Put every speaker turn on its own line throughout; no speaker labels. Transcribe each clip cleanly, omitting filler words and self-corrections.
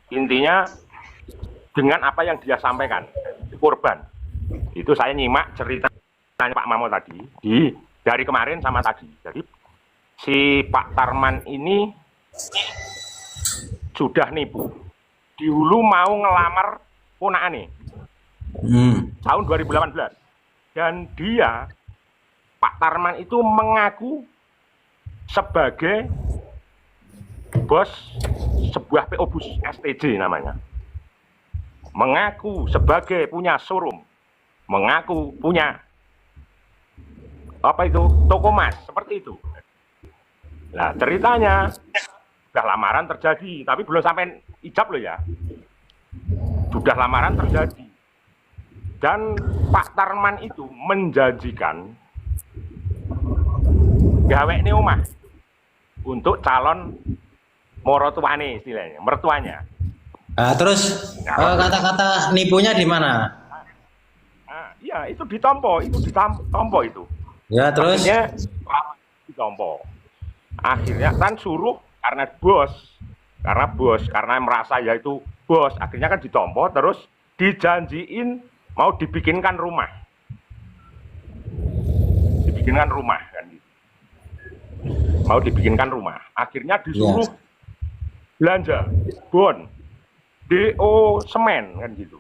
Intinya dengan apa yang dia sampaikan, korban. Itu saya nyimak ceritanya Pak Mamo tadi dari kemarin sama tadi. Jadi si Pak Tarman ini sudah nipu. Di hulu mau ngelamar ponakane tahun 2018. Dan dia, Pak Tarman itu mengaku sebagai bos sebuah PO Bus STJ namanya. Mengaku sebagai punya showroom, mengaku punya apa itu toko emas seperti itu. Nah ceritanya sudah lamaran terjadi, tapi belum sampai ijab loh ya. Sudah lamaran terjadi, dan Pak Tarman itu menjanjikan gawe nih omah untuk calon morotuane istilahnya, mertuanya.
Nah, terus kata-kata nipunya di mana?
Nah, iya itu ditompo, itu.
Ya, terus
Akhirnya ditompo. Akhirnya kan suruh karena karena merasa ya itu bos, akhirnya kan ditompo, terus dijanjiin mau dibikinkan rumah kan gitu. Mau dibikinkan rumah, akhirnya disuruh belanja bon DO semen kan gitu.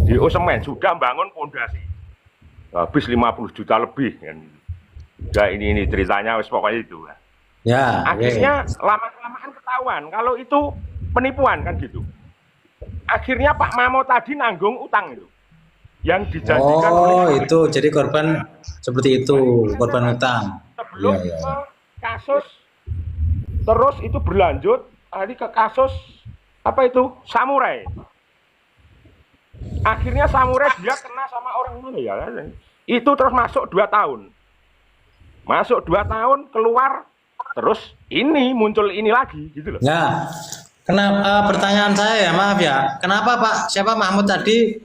DO semen sudah bangun fondasi habis 50 juta lebih kan gitu. Ya ini ceritanya wis pokoknya itu.
ya,
Akhirnya lama-kelamaan ketahuan kalau itu penipuan kan gitu. Akhirnya Pak Mamo tadi nanggung utang itu yang dijanjikan oleh
itu jadi korban seperti itu, korban utang.
sebelum ke kasus, terus itu berlanjut tadi ke kasus apa itu samurai. Akhirnya samurai dia kena sama orang mana ya, itu terus masuk 2 tahun, keluar, terus ini muncul ini lagi gitu loh.
Ya, kenapa pertanyaan saya ya, maaf ya, kenapa Pak siapa Mahmud tadi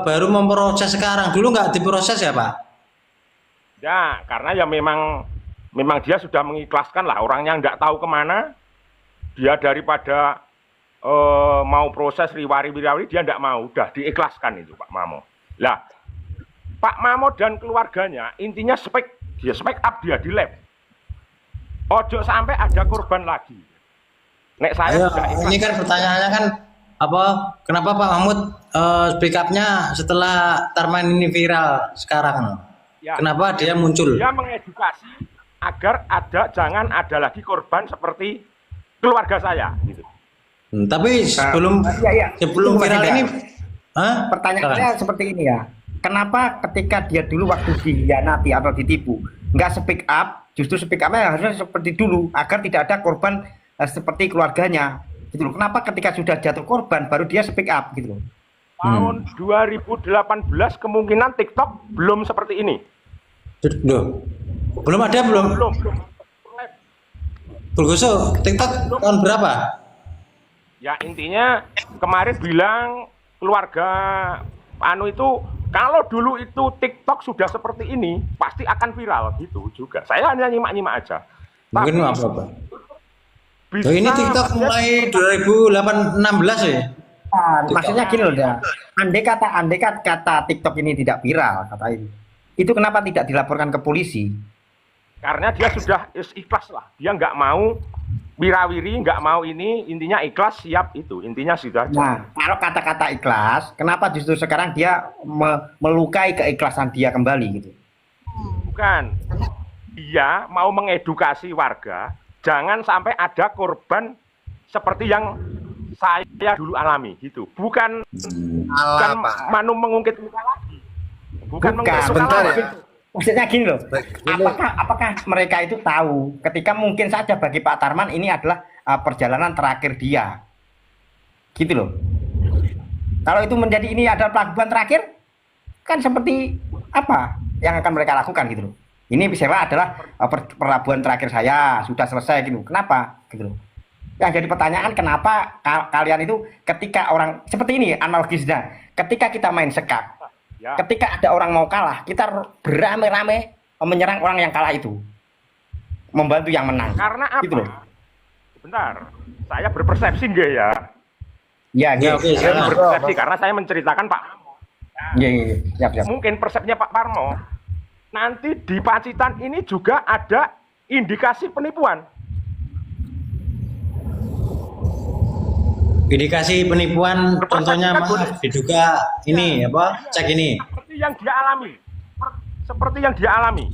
baru memproses sekarang, dulu nggak diproses ya Pak?
Ya karena ya memang dia sudah mengikhlaskan lah, orangnya nggak tahu kemana, dia daripada mau proses riwari dia nggak mau, udah diikhlaskan itu Pak Mamo. Lah Pak Mamo dan keluarganya intinya spek up dia di lab. Ojo sampai ada korban lagi. Nek saya sudah ikhlas.
Ini kan pertanyaannya kan apa? Kenapa Pak Mahmud speak up-nya setelah Tarman ini viral sekarang?
Ya,
kenapa dia muncul?
Dia mengedukasi agar jangan ada lagi korban seperti keluarga saya gitu.
Tapi sebelum sebelum viral ini,
pertanyaannya seperti ini ya. Kenapa ketika dia dulu waktu dikhianati atau ditipu nggak speak up, justru speak up-nya harusnya seperti dulu agar tidak ada korban seperti keluarganya gitu loh. Kenapa ketika sudah jatuh korban baru dia speak up gitu loh?
Tahun 2018 kemungkinan TikTok belum seperti ini.
Belum ada belum? Bulgoso, TikTok tahun berapa?
Ya intinya kemarin bilang keluarga Anu itu kalau dulu itu TikTok sudah seperti ini pasti akan viral gitu juga. Saya hanya nyimak aja.
Mungkin apa? Ini TikTok mulai 2016 ya?
Maksudnya gini loh ya. Andai kata TikTok ini tidak viral kata itu kenapa tidak dilaporkan ke polisi?
Karena dia sudah ikhlas lah. Dia nggak mau wirawiri, nggak mau ini, intinya ikhlas, siap itu, intinya sudah.
Nah, kalau kata-kata ikhlas, kenapa justru sekarang dia melukai keikhlasan dia kembali gitu?
Bukan, dia mau mengedukasi warga, jangan sampai ada korban seperti yang saya dulu alami gitu. Bukan Manu mengungkit luka lagi. Bukan mengungkit luka lagi.
Maksudnya gini loh, apakah mereka itu tahu ketika mungkin saja bagi Pak Tarman ini adalah perjalanan terakhir dia, gitu loh. Kalau itu menjadi ini adalah pelabuhan terakhir, kan seperti apa yang akan mereka lakukan gitu loh. Ini misalnya adalah pelabuhan terakhir saya, sudah selesai gitu. Kenapa? Gitu loh. Yang jadi pertanyaan kenapa kalian itu ketika orang seperti ini analogisnya, ketika kita main sekak. Ya. Ketika ada orang mau kalah, kita beramai-ramai menyerang orang yang kalah itu, membantu yang menang.
Karena apa?
Gitu loh.
Bentar, saya berpersepsi nggak ya?
Ya,
Ya,
gitu.
oke,
Saya
silakan.
berpersepsi karena saya menceritakan Pak.
Iya, iya, iya. Siap, siap.
Mungkin persepsinya Pak Parmo, nanti di Pacitan ini juga ada indikasi penipuan.
Indikasi penipuan contohnya maaf diduga ini apa? Cek ini.
Seperti yang dia alami. Seperti yang dia alami.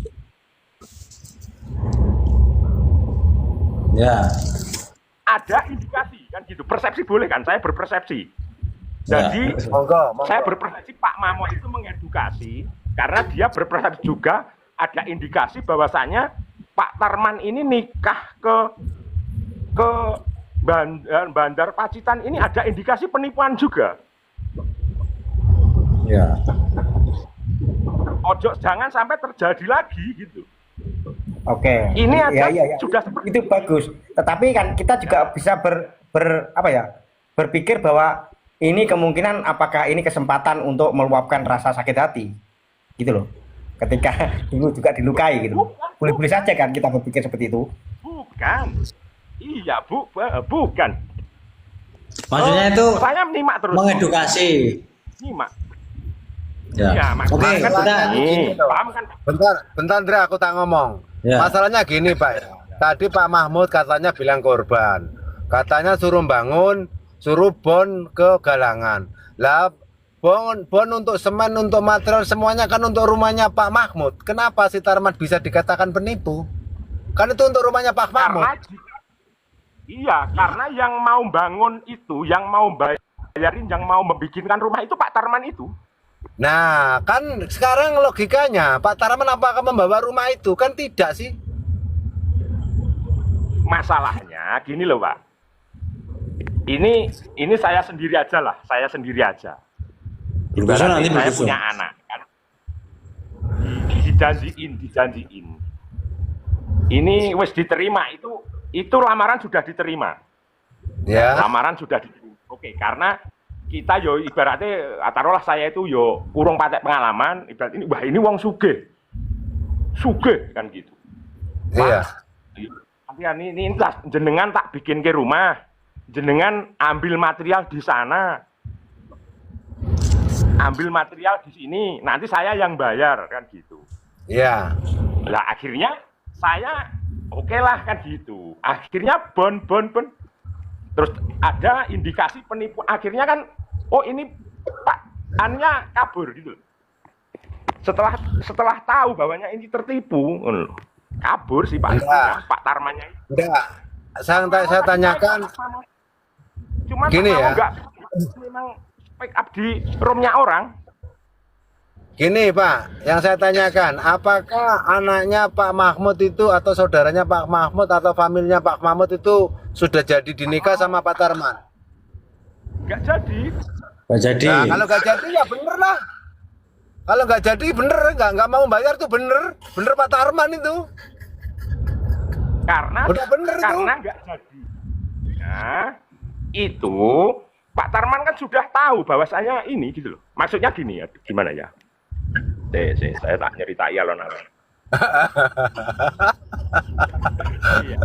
Ya.
Ada indikasi kan gitu. Persepsi boleh kan? Saya berpersepsi.
Ya.
Jadi
Monggo.
saya berpersepsi Pak Mamo itu mengedukasi karena dia berpersepsi juga ada indikasi bahwasanya Pak Tarman ini nikah ke Bandar Pacitan ini ada indikasi penipuan juga.
Ya.
Ojo jangan sampai terjadi lagi gitu.
Oke.
Ini aja
Ya,
sudah seperti
itu bagus. Tetapi kan kita juga bisa berpikir bahwa ini kemungkinan apakah ini kesempatan untuk meluapkan rasa sakit hati, gitu loh. Ketika dulu juga dilukai gitu. Boleh-boleh saja kan kita berpikir seperti itu.
bukan. Iya, bukan.
Maksudnya itu
Saya menyimak terus.
mengedukasi.
Nyimak.
Ya.
Iya,
Oke,
maksudnya kan
kita
begini. Paham kan?
Bentar Andre, aku tak ngomong.
Ya.
Masalahnya gini Pak. Tadi Pak Mahmud katanya bilang korban. Katanya suruh bangun, suruh bon ke Galangan. Lah bon untuk semen, untuk material semuanya kan untuk rumahnya Pak Mahmud. Kenapa si Tarman bisa dikatakan penipu? Kan itu untuk rumahnya Pak Mahmud.
Iya, karena yang mau bangun itu, yang mau bayarin, yang mau membikinkan rumah itu Pak Tarman itu.
Nah, kan sekarang logikanya Pak Tarman apakah membawa rumah itu? Kan tidak sih.
Masalahnya gini loh, Pak. Ini saya sendiri aja lah, saya sendiri aja.
Berusaha nanti
Saya
berusaha.
punya anak kan. Dijanjiin. Ini wis diterima, itu lamaran sudah diterima.
Ya.
Lamaran sudah diterima. Oke, karena kita yo ibaratnya taruhlah saya itu yo kurang patek pengalaman, ibarat ini wah ini wong sugih kan gitu.
Iya.
Tapi ini jenengan tak bikin ke rumah, jenengan ambil material di sana, ambil material di sini, nanti saya yang bayar kan gitu.
Iya.
Lah akhirnya saya oke lah kan gitu. Akhirnya bon. Terus ada indikasi penipu. Akhirnya kan, oh ini Pak Annya kabur gitu. Setelah tahu bahwanya ini tertipu, kabur si Pak Annya, Pak Tarmannya.
Enggak. Saya tanyakan
Cuma
gini ya.
enggak memang pick up di roomnya orang.
Gini Pak, yang saya tanyakan, apakah anaknya Pak Mahmud itu atau saudaranya Pak Mahmud atau familinya Pak Mahmud itu sudah jadi dinikah sama Pak Tarman?
Enggak jadi.
Nggak jadi.
Nah, kalau nggak jadi ya bener lah. Kalau nggak jadi bener, nggak mau bayar tuh bener Pak Tarman itu.
Karena
Udah bener itu.
karena enggak jadi. Nah, itu Pak Tarman kan sudah tahu bahwasanya ini gitu loh. Maksudnya gini ya, gimana ya? Saya tak nyeritai alon-alon. Iya.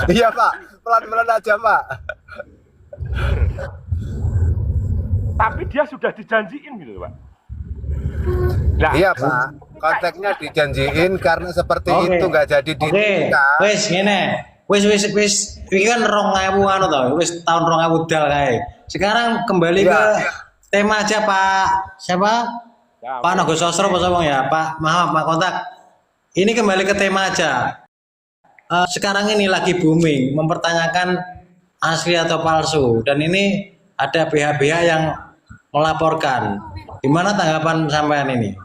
Iya Pak, pelan-pelan aja Pak.
Tapi dia sudah dijanjiin gitu loh, Pak. Nah,
Iya Pak, konteksnya dijanjiin karena seperti
Oke.
itu nggak jadi
Oke,
dinikah.
wis ngene. Wis iki kan 2000 anu to, wis tahun 2000 dal kae. Sekarang kembali
Iya.
ke tema aja Pak. Siapa?
Ya,
Pak Nogo Sosro apa sapa ya? Pak, maaf Pak Kontak. Ini kembali ke tema aja. Sekarang ini lagi booming mempertanyakan asli atau palsu dan ini ada pihak-pihak yang melaporkan. Gimana tanggapan sampean ini?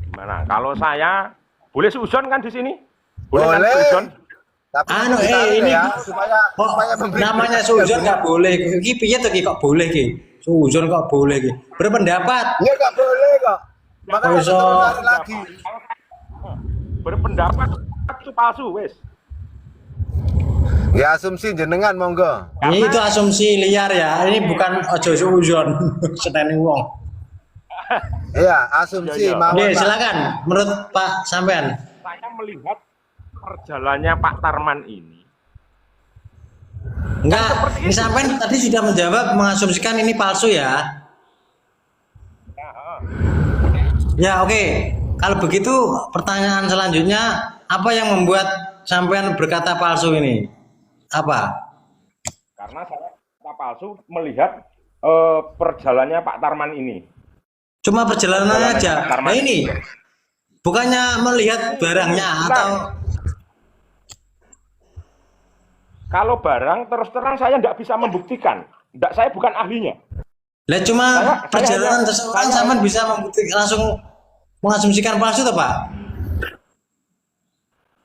gimana? Kalau saya boleh suzon kan di sini? Kan
Boleh.
suzon?
Tapi
Anu
ditarik
ini
ya, supaya
kok
memberi
namanya
berita.
suzon nggak boleh. Iki piye to ki kok boleh ki? Suzon kok boleh ki? Berpendapat.
Iya nggak boleh kok. Makanya
Bisa.
kita tarik lagi.
Berpendapat itu palsu, wes.
Ya asumsi jenengan monggo.
Ini itu asumsi liar ya. Ini bukan ojo suzon. Seteni wong.
Iya asumsi.
Iya, iya.
mawon,
Oke,
Pak.
silakan menurut Pak sampean.
Saya melihat perjalannya Pak Tarman ini
Enggak, ini sampai tadi sudah menjawab mengasumsikan ini palsu ya. Ya oke. Kalau begitu pertanyaan selanjutnya, apa yang membuat sampean berkata palsu ini? Apa?
Karena saya kata palsu melihat perjalanannya Pak Tarman ini.
Cuma perjalanan aja.
Pak Tarman.
Nah ini bukannya melihat barangnya atau
Kalau barang terus terang saya tidak bisa membuktikan. Tidak, saya bukan ahlinya.
lah cuma perjalanan
hanya-
seseorang sampean bisa membuktikan langsung mengasumsikan palsu toh Pak?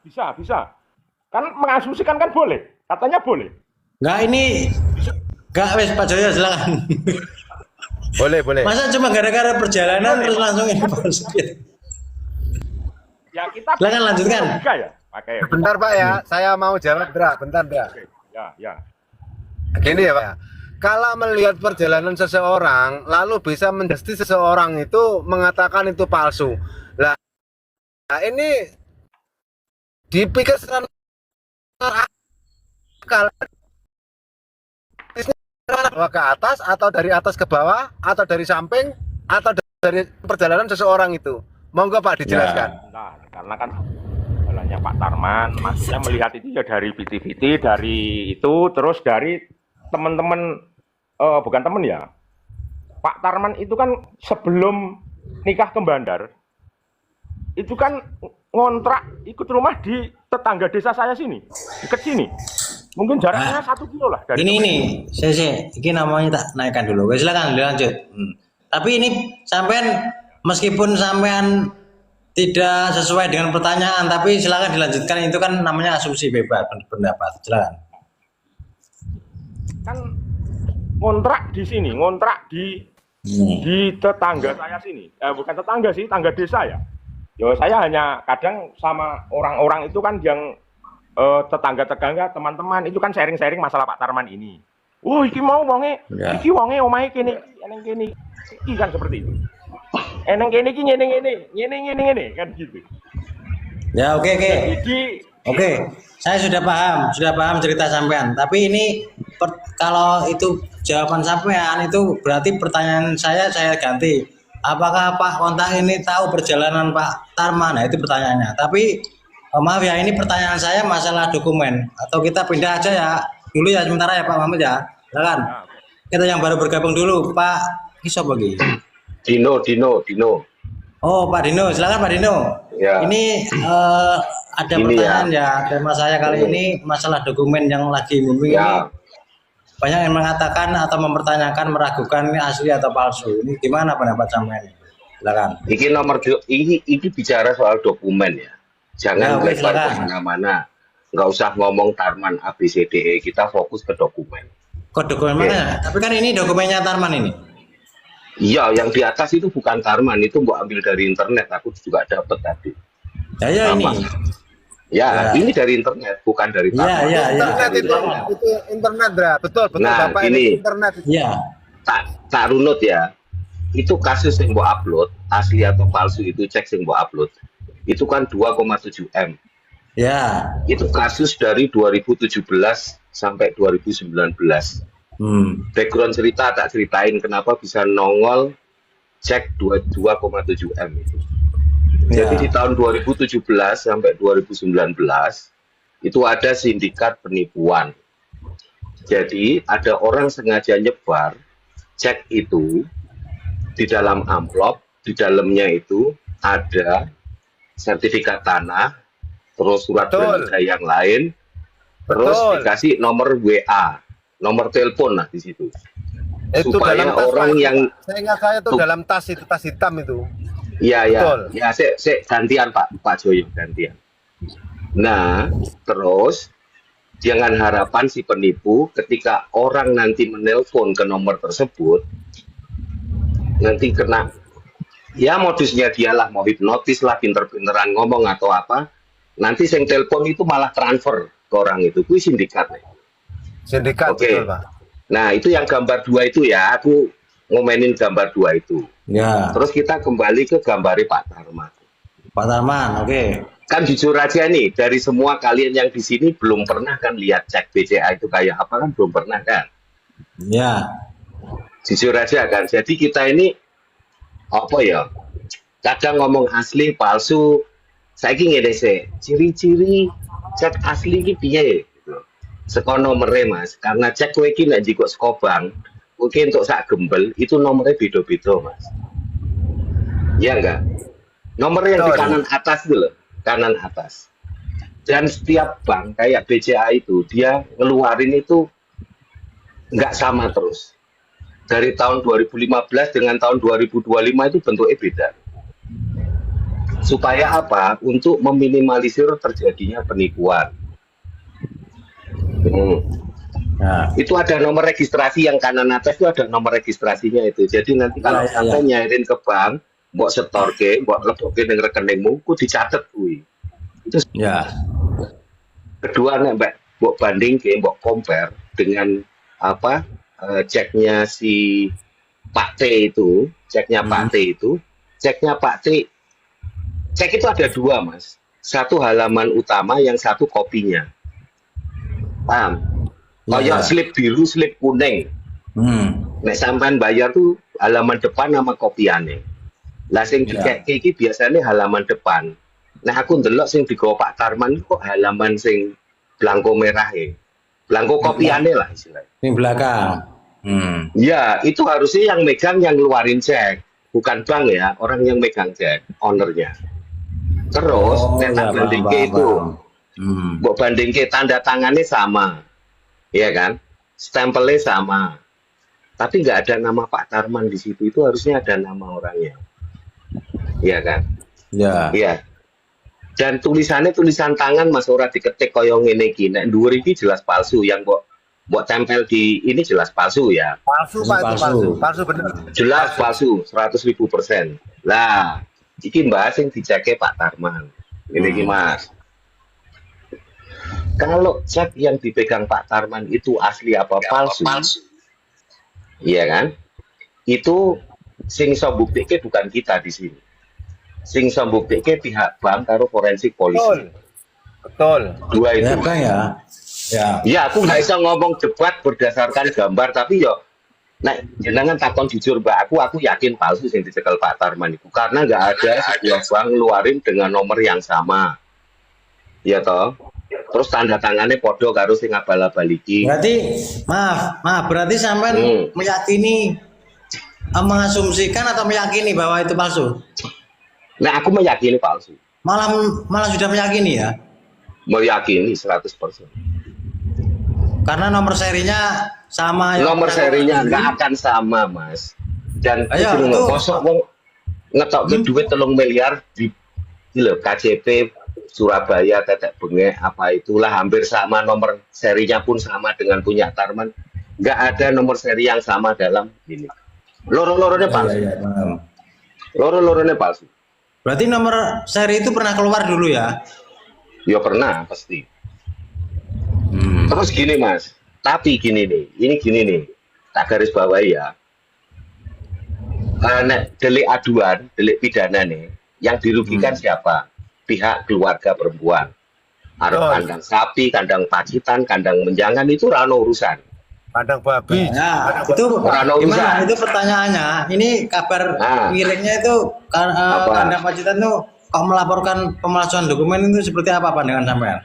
Bisa. Kan mengasumsikan kan boleh. Katanya boleh.
Enggak ini enggak wes Pak Joyo silakan.
Boleh.
Masa cuma gara-gara perjalanan terus langsung ini palsu?
Ya kita
Silakan lanjutkan.
logika ya. Pakai.
Bentar Pak ya, saya mau jawab Dra, bentar Dra.
Oke, ya.
Gini ya Pak ya. Kalau melihat perjalanan seseorang, lalu bisa menjadi seseorang itu mengatakan itu palsu. Lah, ini dipikir secara akal bahwa ke atas atau dari atas ke bawah atau dari samping atau dari perjalanan seseorang itu. Monggo Pak dijelaskan.
Nah, karena kan jalannya Pak Tarman, maksudnya melihat itu ya dari viti-viti, dari itu, terus dari teman-teman, bukan teman ya, Pak Tarman itu kan sebelum nikah ke Bandar, itu kan ngontrak ikut rumah di tetangga desa saya sini, dekat sini. Mungkin jaraknya 1 kilo lah dari
Ini saya ini namanya tak naikkan dulu. Oke, silakan dilanjut. Tapi ini sampean meskipun sampean tidak sesuai dengan pertanyaan, tapi silakan dilanjutkan. Itu kan namanya asumsi bebas pendapat. Silakan.
kan ngontrak di sini, ngontrak di tetangga saya sini. Bukan tetangga sih, tangga desa ya. Yo saya hanya kadang sama orang-orang itu kan yang tetangga-tetangga, teman-teman itu kan sharing-sharing masalah Pak Tarman ini. Oh, iki mau wonge,
Ya.
iki wonge omahe kene, eneng kene. Iki kan seperti itu. Eneng kene iki ngene kan gitu.
Ya oke.
Jadi
Oke, saya sudah paham cerita sampean. Tapi ini kalau itu jawaban sampean itu berarti pertanyaan saya ganti. Apakah Pak Kontak ini tahu perjalanan Pak Tarman? Nah, itu pertanyaannya. Tapi maaf ya, ini pertanyaan saya masalah dokumen. Atau kita pindah aja ya dulu ya sementara ya Pak Mahmud ya. Silakan. Kita yang baru bergabung dulu Pak Kisop lagi.
Dino.
Oh Pak Dino, silakan Pak Dino.
Ya.
Ini ada
Ini
pertanyaan ya. Tema saya kali ini masalah dokumen yang lagi booming ini.
Ya,
Banyak yang mengatakan atau mempertanyakan, meragukan ini asli atau palsu. Ini gimana pendapat sampean? Silakan.
ini bicara soal dokumen ya.
Ya,
Jangan
oke,
lebar
silakan.
kemana-mana. Nggak usah ngomong Tarman ABCDE. Kita fokus ke dokumen.
Kok dokumen
Oke.
mana? Tapi kan ini dokumennya Tarman ini.
Iya, yang di atas itu bukan Tarman. Itu gua ambil dari internet. Aku juga dapat tadi.
Ya
Sama.
ini.
Ya,
Ya.
ini dari internet, bukan dari
Iya,
Tarman.
iya.
Internet itu internet Dra, betul
Nah,
Bapak
ini.
ini internet.
Iya.
Tak runut ya. Itu kasus yang gua upload, asli atau palsu itu cek yang gua upload. Itu kan 2,7 M.
Ya.
Itu kasus dari 2017 sampai 2019. Background cerita tak ceritain kenapa bisa nongol cek 2,7 M itu. Jadi di tahun 2017 sampai 2019 itu ada sindikat penipuan. Jadi ada orang sengaja nyebar cek itu di dalam amplop, di dalamnya itu ada sertifikat tanah, terus surat
Betul.
berharga yang lain, terus
Betul.
dikasih nomor WA, nomor telepon lah di situ.
Itu
Supaya
dalam tas
orang
Pak.
yang
saya ingat saya itu
Tuh.
dalam tas itu, tas hitam itu.
Iya,
Betul.
ya, saya gantian Pak Joyo gantian. Nah, terus jangan harapan si penipu ketika orang nanti menelpon ke nomor tersebut nanti kena ya modusnya dialah mau hipnotis lah, pinter-pinteran ngomong atau apa. Nanti yang telepon itu malah transfer ke orang itu, kuwi sindikat nih.
Sindikat
Oke.
betul Pak.
Nah, itu yang gambar 2 itu ya, aku ngomenin gambar 2 itu.
Ya.
Terus kita kembali ke gambarnya Pak Tarman.
Pak Tarman, oke.
Kan jujur aja nih, dari semua kalian yang di sini belum pernah kan lihat cek BCA itu kayak apa, kan belum pernah kan?
Ya.
Jujur aja kan. Jadi kita ini apa ya? Kadang ngomong asli, palsu. Saiki ngene sih, ciri-ciri cek asli iki piye? Gitu. Saka nomere Mas, karena cek kowe iki nek njikuk saka bank, mungkin untuk sak gembel itu nomornya beda-beda Mas. Iya enggak? Nomor yang di kanan atas itu loh, kanan atas. Dan setiap bank kayak BCA itu dia ngeluarin itu nggak sama terus. Dari tahun 2015 dengan tahun 2025 itu bentuknya beda. Supaya apa? Untuk meminimalisir terjadinya penipuan. Nah, itu ada nomor registrasi yang kanan atas itu ada nomor registrasinya itu. Jadi nanti kalau sampai nyairin ke bank, mbok setorke, mbok leboke ning rekeningmu, ku dicatet kuwi. Itu
Ya.
kedua nek mbok bandingke, mbok compare dengan apa? Ceknya si Pak T itu, ceknya Pak T itu, ceknya Pak T, cek itu ada dua Mas, satu halaman utama, yang satu kopinya, paham? Kayak slip biru, slip kuning. Nek sampean bayar tuh halaman depan sama kopiannya. Lah sing dikek iki biasanya halaman depan. Nah aku ndelok sing digawa Pak Tarman kok halaman sing blanko merah ya. Blanko kopiannya lah istilahnya.
Ini belakang.
Ya, itu harusnya yang megang yang ngeluarin cek, bukan bank ya, orang yang megang cek, ownernya. Terus, nek bandingke itu, mbok bandingke tanda tangannya sama, ya kan? Stempelnya sama, tapi nggak ada nama Pak Tarman di situ. Itu harusnya ada nama orangnya, ya kan?
Ya.
Iya. Dan tulisannya tulisan tangan Mas, ora diketik koyo ngene iki. Nek dhuwur iki jelas palsu, yang buat tempel di ini jelas palsu ya.
Palsu Pak, itu palsu. Palsu bener.
Jelas palsu 100.000%. Lah, iki mbak sing diceke Pak Tarman. Ini iki Mas. Kalau cek yang dipegang Pak Tarman itu asli apa palsu? Iya kan? Itu sing iso mbuktike bukan kita di sini. Sing iso mbuktike pihak bank karo forensik polisi.
Betul.
Dua itu.
Ya. Ya.
Ya, aku nggak bisa ngomong debat berdasarkan gambar, tapi yo, nah, jenengan takon jujur mbak, aku yakin palsu yang dicekel Pak Tarman itu, karena nggak ada sebuah bank ngeluarin dengan nomor yang sama, ya toh. Terus tanda tangannya podo karo sing abal-abaliki.
Berarti, maaf, berarti sampean meyakini, mengasumsikan atau meyakini bahwa itu palsu?
Nah, aku meyakini palsu.
Malah sudah meyakini ya?
Meyakini 100%.
Karena nomor serinya sama.
Nomor serinya nggak akan sama Mas. Dan kosong wong ngetok duit 3 miliar di lho KJP Surabaya tetek bengek apa itulah hampir sama, nomor serinya pun sama dengan punya Tarman. Nggak ada nomor seri yang sama dalam ini. Loro-loronya palsu. Loro-loronya palsu.
Berarti nomor seri itu pernah keluar dulu ya?
Ya pernah pasti. Terus gini Mas, tapi gini nih, tak garis bawahi ya. Nek delik aduan, delik pidana nih, yang dirugikan siapa? Pihak keluarga perempuan. Arep kandang sapi, kandang pacitan, kandang menjangan itu rano urusan.
Kandang babi.
Nah, itu gimana? Itu pertanyaannya. Ini kabar ngirimnya itu kandang pacitan tuh kok melaporkan pemalsuan dokumen itu seperti apa pandangan sampean?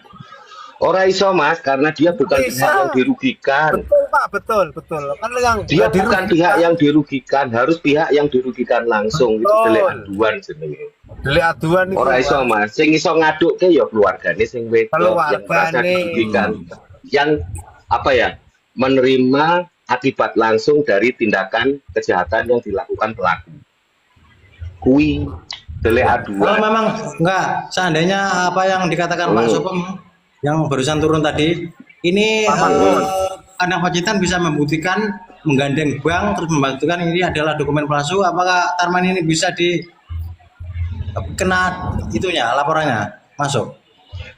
Ora iso Mas, karena dia bukan pihak yang dirugikan.
Betul Pak, betul. Kan yang
dia bukan pihak yang dirugikan, harus pihak yang dirugikan langsung. Itu delik aduan jenenge.
Delik aduan itu.
Ora iso Mas, sing iso ngadukke ya keluargane sing wedok yang merasa dirugikan. Yang apa ya? Menerima akibat langsung dari tindakan kejahatan yang dilakukan pelaku. Kui delik aduan.
Kalau memang enggak, seandainya apa yang dikatakan Pak Sopem yang barusan turun tadi, ini kandang pacitan bisa membuktikan, menggandeng bank, terus membuktikan ini adalah dokumen palsu. Apakah Tarman ini bisa kena itunya, laporannya masuk?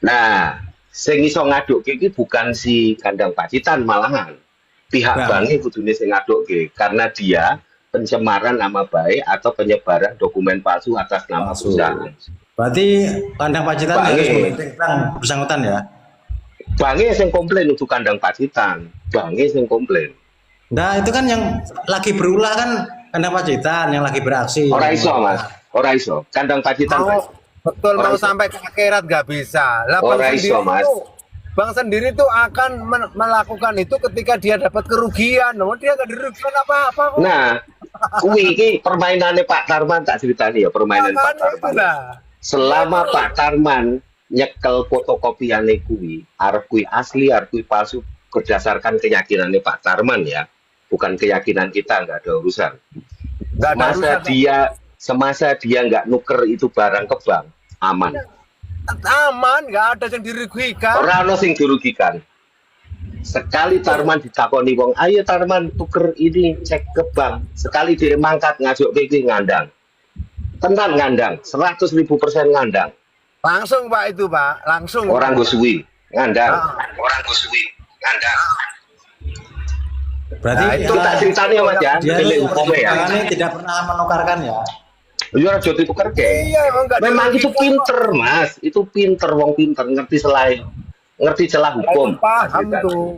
Nah, sing iso ngadukke iki bukan si kandang pacitan, malahan pihak banknya kudune sing ngadukke, karena dia pencemaran nama baik atau penyebaran dokumen palsu atas nama perusahaan.
Berarti kandang Pacitan
Bange.
harus menghitung Bang bersangkutan ya.
Bange sing komplain untuk kandang Pacitan. Bange sing komplain.
Nah, itu kan yang lagi berulah kan kandang Pacitan yang lagi beraksi.
Ora iso, Mas. Ora iso. Kandang Pacitan.
Mau betul
Orang
mau
iso.
sampai ke akhirat nggak bisa. Lah bang
Orang iso,
sendiri
Mas.
tuh, bang sendiri tuh akan melakukan itu ketika dia dapat kerugian. Nah, dia nggak dirugikan apa-apa kok.
Nah, kuwi iki permainannya Pak Tarman tak ceritani ya, permainan Pak
Makanya
Tarman.
itulah.
Selama Pak Tarman nyekel fotokopiane kuwi, arep kuwi asli, arep kuwi palsu berdasarkan keyakinannya Pak Tarman ya. Bukan keyakinan kita, nggak ada urusan.
Nggak ada urusan.
Semasa dia nggak nuker itu barang ke bank, aman.
Aman, nggak ada yang dirugikan.
Ora ono sing dirugikan. Sekali Tarman ditakoni wong, ayo Tarman tuker ini cek ke bank. Sekali dia mangkat ngajuk iki ngandang. Tenan ngandang, 100.000% ngandang.
Langsung Pak itu Pak, langsung.
Orang gue suwi ngandang.
Orang gue suwi ngandang.
Berarti
Nah,
Itu tak ceritanya Mas ya,
dia
pilih
itu
hukumnya ya.
perjuangannya tidak pernah menukarkan ya.
Iya aja dituker ke.
Iya, emang nggak
Memang itu
dirugikan,
pinter Mas, itu pinter wong pinter ngerti ngerti celah
Pak.
hukum.
Paham tuh.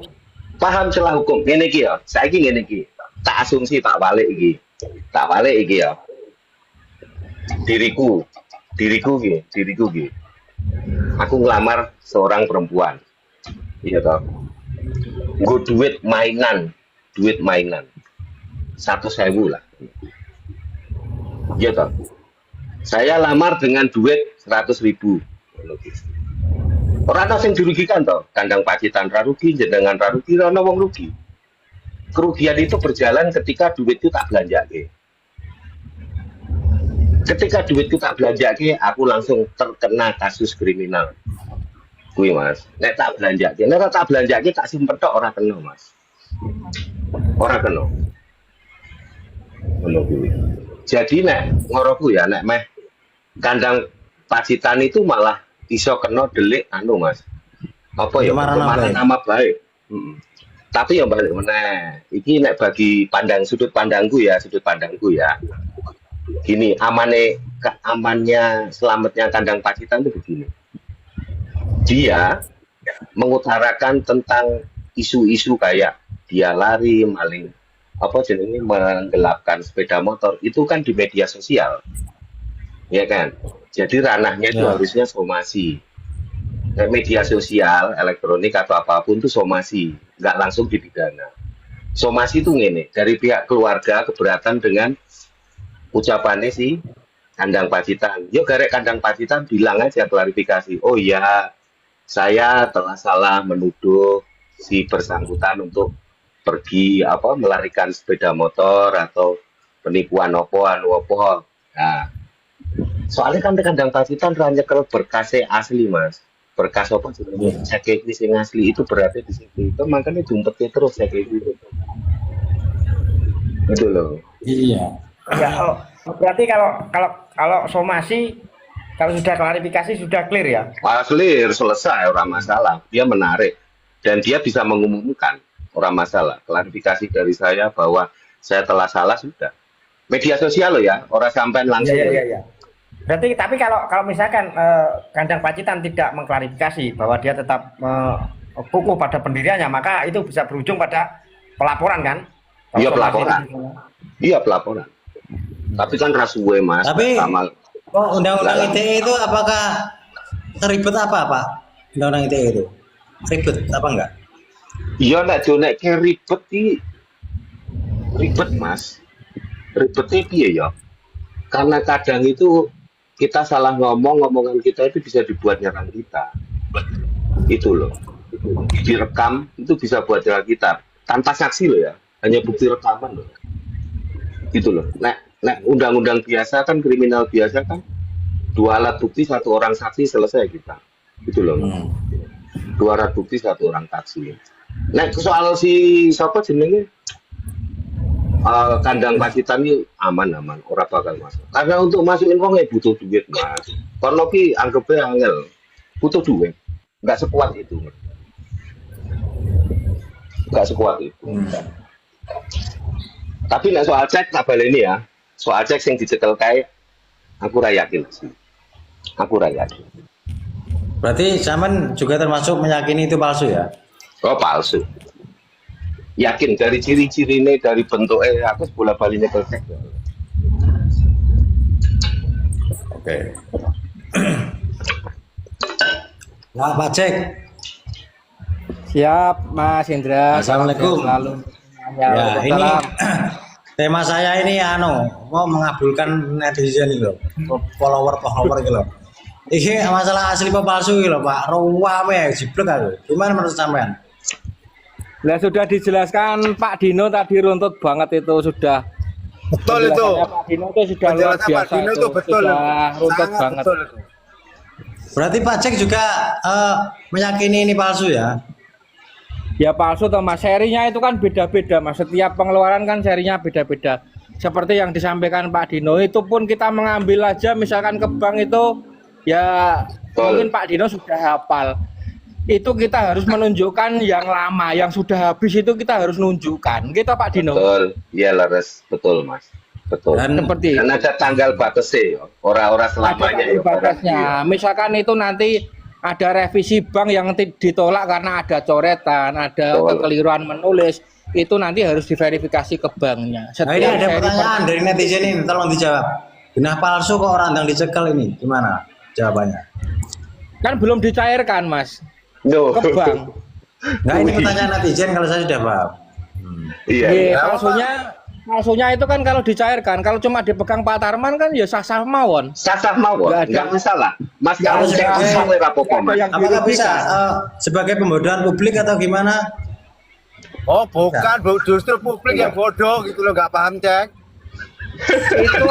Paham celah hukum. Ngene iki ya, saiki ngene iki. Tak asumsi tak balik iki. Tak balik iki ya. Diriku iki. Aku ngelamar seorang perempuan. Iya toh. Nggo duit mainan. 100.000 lah. Iya toh. Saya lamar dengan duit 100.000. Orang sing dirugikan toh, kandang Pacitan ra rugi, jenengan ra rugi, ora ono wong rugi. Kerugian itu berjalan ketika duit itu tak belanjake. Ketika duit itu tak belanjake, aku langsung terkena kasus kriminal. Kuwi Mas, nek tak belanjake, nek tak belanjake tak simpen tok ora kena Mas. Ora kena. Ngono kuwi. Jadi nek ngoroku ya nek meh kandang Pacitan itu malah iso kena delik anu Mas. Apa ya pencemaran nama baik. Tapi yang balik meneh, iki nek bagi sudut pandangku ya. Gini, amannya selamatnya kandang Pacitan itu begini. Dia mengutarakan tentang isu-isu kayak dia lari, maling, menggelapkan sepeda motor, itu kan di media sosial. Ya kan? Jadi ranahnya itu harusnya somasi. Media sosial, elektronik atau apapun itu somasi, nggak langsung dipidana. Somasi itu ngene, dari pihak keluarga keberatan dengan ucapannya si kandang Pacitan. Yuk garek kandang Pacitan bilang aja klarifikasi. Oh iya, saya telah salah menuduh si bersangkutan untuk pergi melarikan sepeda motor atau penipuan opo. Nah, soalnya kan kandang Pacitan nyekel berkasnya asli Mas. Berkas apa sebenarnya? Cek yang asli itu berarti di situ. Itu makanya jumpetnya terus cek itu. Betul loh.
Iya.
Ya, berarti kalau somasi, kalau sudah klarifikasi sudah clear ya?
Clear, selesai, orang masalah. Dia menarik dan dia bisa mengumumkan, orang masalah. Klarifikasi dari saya bahwa saya telah salah sudah. Media sosial loh ya, orang sampai langsung.
Iya. Berarti tapi kalau misalkan kandang Pacitan tidak mengklarifikasi bahwa dia tetap kukuh pada pendiriannya, maka itu bisa berujung pada pelaporan kan?
Iya pelaporan. Iya pelaporan. Tapi kan rasuwe Mas.
Tapi undang-undang ITE itu apakah ribet apa Pak? Undang-undang ITE itu ribet apa enggak?
Iya nek ribet Mas. Ribetnya piye ya? Karena kadang itu kita salah omongan kita itu bisa dibuat nyerang kita. Itu loh. Direkam itu bisa buat nyerang kita. Tanpa saksi loh ya. Hanya bukti rekaman loh. Gitu loh. Nah, undang-undang biasa kan, kriminal biasa kan, 2 alat bukti 1 orang saksi selesai kita. Gitu loh. 2 alat bukti 1 orang saksi. Nah, soal si siapa jenenge? Kandang Pacitan ini aman, ora bakal masuk. Karena untuk masukin wong butuh duit Mas. Kono ki anggapnya angel, butuh duit. Nggak sekuat itu. Tapi nek soal cek tak balik ini ya. Soal cek yang dicekel kayak aku ra yakin sih. Aku rakyat.
Berarti zaman juga termasuk meyakini itu palsu ya?
Oh palsu. Yakin dari ciri-cirine, dari bentuknya, aku bola balinya perfect.
Oke. Nah, Pak Cek.
Siap, Mas Indra.
Assalamualaikum.
Selalu.
Ya, ini tema saya ini mau mengabulkan netizen gitu, follower gitu. Ini masalah asli apa palsu gitu, Pak. Ruwame jiblek aku. Gimana menurut sampean?
Nah, sudah dijelaskan Pak Dino tadi, runtut banget itu sudah.
Betul itu.
Pak Dino itu sudah luar
Penjelasan Pak
biasa
Dino itu betul.
sudah runtut
Sangat
banget.
betul itu.
Berarti Pak Cek juga meyakini ini palsu ya?
Ya palsu toh Mas, serinya itu kan beda-beda Mas. Setiap pengeluaran kan serinya beda-beda. Seperti yang disampaikan Pak Dino, itu pun kita mengambil aja misalkan ke bank itu ya mungkin Pak Dino sudah hafal. Itu kita harus menunjukkan yang lama, yang sudah habis itu kita harus nunjukkan. Gitu Pak Dino.
Betul, iya Laras, betul Mas. Betul.
Dan
Seperti
Dan ada tanggal batasnya, orang-orang selamanya.
ada batasnya. Misalkan itu nanti ada revisi bank yang ditolak karena ada coretan, ada
Betul.
kekeliruan menulis, itu nanti harus diverifikasi ke banknya.
Nah, ini ada
seri
pertanyaan dari netizen ini, tolong dijawab. Genah palsu kok orang yang dicekel ini, gimana jawabannya?
kan belum dicairkan Mas
No.
ke bank.
Nah, ini pertanyaan netizen kalau saya sudah paham.
Iya.
Iya, palsunya itu kan kalau dicairkan, kalau cuma dipegang Pak Tarman kan ya sah-sah mawon.
Sasah mawon,
Nggak ada.
nggak masalah. Mas
Nggak
kalau
ada.
cek kosong ya rapopo Mas.
yang
Apakah bisa
dirugikan.
sebagai pembodohan publik atau gimana?
Oh bukan, justru publik yang bodoh gitu loh, nggak paham Cek.
Itu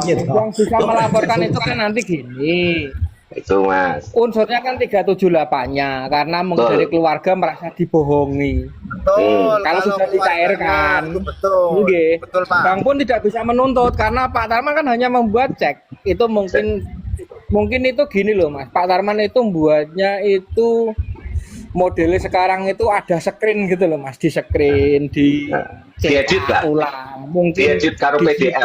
Gitu.
yang bisa melaporkan itu kan nanti gini.
Itu Mas.
Unsurnya kan 378-nya karena mungkin
Betul.
dari keluarga merasa dibohongi.
Betul.
Kalau sudah dicairkan,
itu betul.
nggih.
Betul Pak.
Bank pun tidak bisa menuntut karena Pak Tarman kan hanya membuat cek. Itu mungkin itu gini loh Mas. Pak Tarman itu membuatnya itu modelnya sekarang itu ada screen gitu loh Mas, di screen di
Diedit, Pak.
ulang. Mungkin
Diedit karo PDF.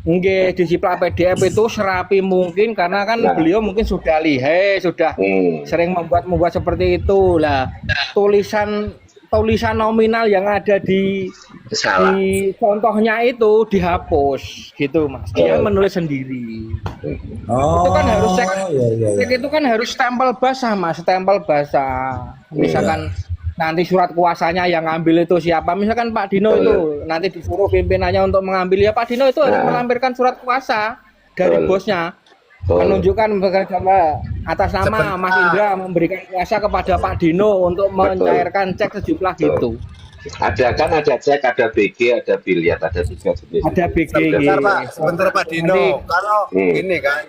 Nggih, disiplak PDF itu serapi mungkin karena kan
Nah.
beliau mungkin sudah lihai, sudah sering membuat seperti itu lah. Tulisan nominal yang ada di
Salah.
contohnya itu dihapus gitu Mas. Dia
Oh.
menulis sendiri.
Oh,
Itu kan harus cek.
iya.
Cek itu kan harus stempel basah Mas, stempel basah. Misalkan nanti surat kuasanya yang ngambil itu siapa? Misalkan Pak Dino itu nanti disuruh pimpinannya untuk mengambil, ya Pak Dino itu harus melampirkan surat kuasa dari
Betul.
bosnya.
Betul.
Menunjukkan atas nama Mas Indra memberikan kuasa kepada Pak Dino untuk mencairkan cek sejumlah gitu.
Ada kan, ada cek, ada BG, ada biliar, ada 3 jenis.
Ada BG
Sebentar
gitu.
Pak, sebentar Pak Dino.
Nanti-
Kalau ini kan,